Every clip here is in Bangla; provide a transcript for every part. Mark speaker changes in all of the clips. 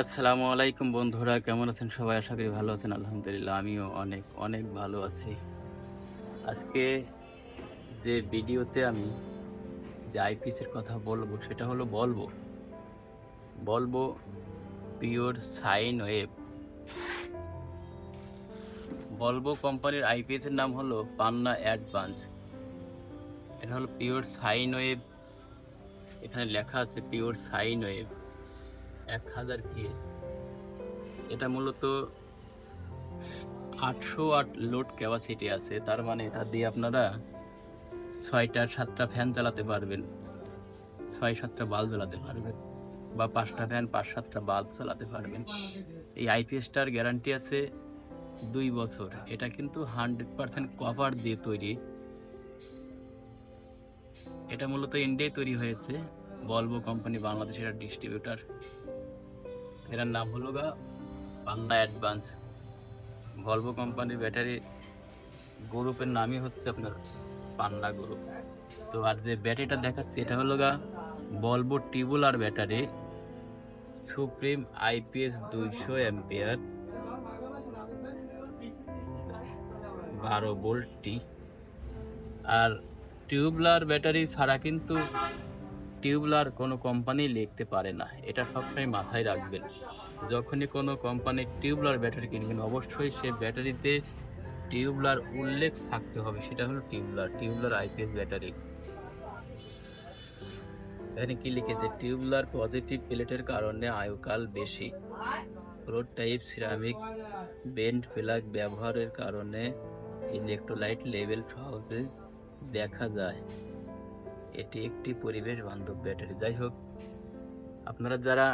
Speaker 1: আসসালামু আলাইকুম বন্ধুরা, কেমন আছেন সবাই? আশা করি ভালো আছেন। আলহামদুলিল্লাহ আমিও অনেক অনেক ভালো আছি। আজকে যে ভিডিওতে আমি যে আইপিএস এর কথা বলবো সেটা হলো বলবো পিওর সাইন ওয়েভ। ভলভো কোম্পানির আইপিএস এর নাম হলো পান্না অ্যাডভান্স। এটা হলো পিওর সাইন ওয়েভ। এখানে লেখা আছে পিওর সাইন ওয়েভ 1000 ভিএ। এটা মূলত 800 ওয়াট লোড ক্যাপাসিটি আছে, তার মানে এটা দিয়ে আপনারা 6টা 7টা ফ্যান চালাতে পারবেন, 6-7টা বাল্ব জ্বালাতে পারবেন, বা 5টা ফ্যান 5-7টা বাল্ব চালাতে পারবেন। এই আইপিএসটার গ্যারান্টি আছে 2 বছর। এটা কিন্তু 100% কপার দিয়ে তৈরি। এটা মূলত ইন্ডিয়ায় তৈরি হয়েছে। ভলভো কোম্পানি বাংলাদেশের ডিস্ট্রিবিউটার। এর নাম হলো পান্না অ্যাডভান্স। ভলভো কোম্পানির ব্যাটারি গ্রুপের নামই হচ্ছে আপনার পান্না গ্রুপ। তো আর যে ব্যাটারিটা দেখাচ্ছি এটা হলো Volvo tubular battery, supreme IPS 200 ampere 12 volt. আর টিউবুলার ব্যাটারি ছাড়া কিন্তু টিউবুলার কোনো কোম্পানি লিখতে পারে না, এটা সবসময় মাথায় রাখবেন। যখনই কোনো কোম্পানির টিউবুলার ব্যাটারি কিনবেন অবশ্যই সে ব্যাটারিতে টিউবুলার উল্লেখ থাকতে হবে, সেটা হলো টিউবুলার আইপিএস ব্যাটারি। এখানে কি লিখেছে? টিউবুলার পজিটিভ প্লেটের কারণে আয়ুকাল বেশি। Road type ceramic bend plug ব্যবহারের কারণে ইলেকট্রোলাইট লেভেল সহজে দেখা যায়। এটি একটি পরিবেশ বান্ধব ব্যাটারি। যাই হোক, আপনারা যারা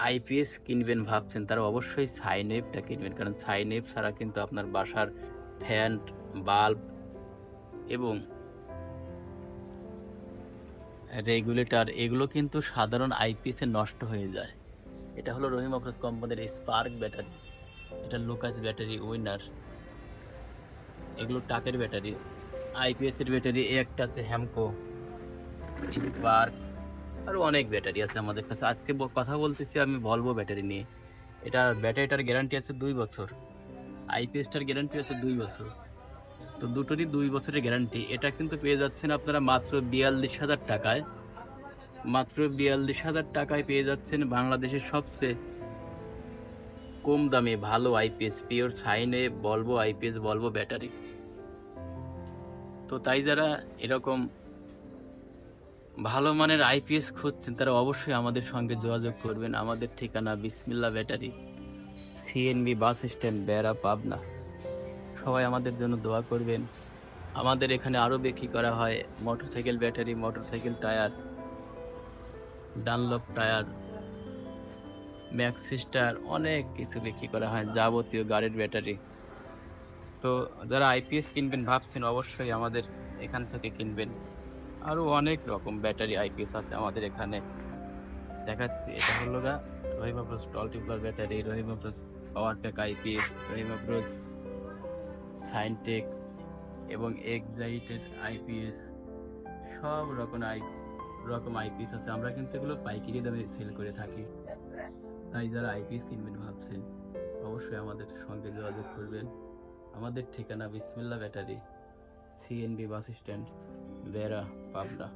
Speaker 1: আইপিএস কিনবেন ভাবছেন তারা অবশ্যই সাইন ওয়েভটা কিনবেন, কারণ সাইন ওয়েভ ছাড়া কিন্তু আপনার বাসার ফ্যান, বাল্ব এবং রেগুলেটর এগুলো কিন্তু সাধারণ আইপিএস এ নষ্ট হয়ে যায়। এটা হলো রহিম আফরোজ কোম্পানির স্পার্ক ব্যাটারি। এটা লোকাস ব্যাটারি, উইনার, এগুলো টাকের ব্যাটারি। আইপিএস এর ব্যাটারি একটা আছে হ্যামকো, স্পার্ক, আরো অনেক ব্যাটারি আছে আমাদের কাছে। আজকে কথা বলতেছি আমি ভলভো ব্যাটারি নিয়ে। এটা ব্যাটারিটার গ্যারান্টি আছে 2 বছর, আইপিএসটার গ্যারান্টি আছে 2 বছর। তো দুটোরই 2 বছরের গ্যারান্টি। এটা কিন্তু পেয়ে যাচ্ছেন আপনারা মাত্র 42,000 টাকায়। মাত্র 42,000 টাকায় পেয়ে যাচ্ছেন বাংলাদেশের সবচেয়ে কম দামে ভালো আইপিএস, পিওর সাইনে ভলভো আইপিএস, ভলভো ব্যাটারি। তো তাই যারা এরকম ভালো মানের আইপিএস খুঁজছেন তারা অবশ্যই আমাদের সঙ্গে যোগাযোগ করবেন। আমাদের ঠিকানা বিসমিল্লাহ ব্যাটারি, সিএনবি বাস স্ট্যান্ড, বেড়া, পাবনা। সবাই আমাদের জন্য দোয়া করবেন। আমাদের এখানে আরও বিক্রি করা হয় motorcycle battery, motorcycle tyre, Dunlop tyre, Maxistar, অনেক কিছু বিক্রি করা হয়, যাবতীয় গাড়ির ব্যাটারি। তো যারা আইপিএস কিনবেন ভাবছেন অবশ্যই আমাদের এখান থেকে কিনবেন। আরও অনেক রকম ব্যাটারি আইপিএস আছে আমাদের এখানে। দেখাচ্ছি, এটা হলো রহিম আফরোজ টল টিউবলার ব্যাটারি, রহিম আফরোজ পাওয়ার প্যাক আইপিএস, রহিম আফরোজ সাইনটেক এবং এক্সাইটেড আইপিএস। সব রকম আইপিএস আছে। আমরা কিন্তু এগুলো পাইকারি দামে সেল করে থাকি। তাই যারা আইপিএস কিনবেন ভাবছেন অবশ্যই আমাদের সঙ্গে যোগাযোগ করবেন। আমাদের ঠিকানা বিসমিল্লাহ ব্যাটারি, সিএনবি বাস স্ট্যান্ড, বেড়া, পাবনা।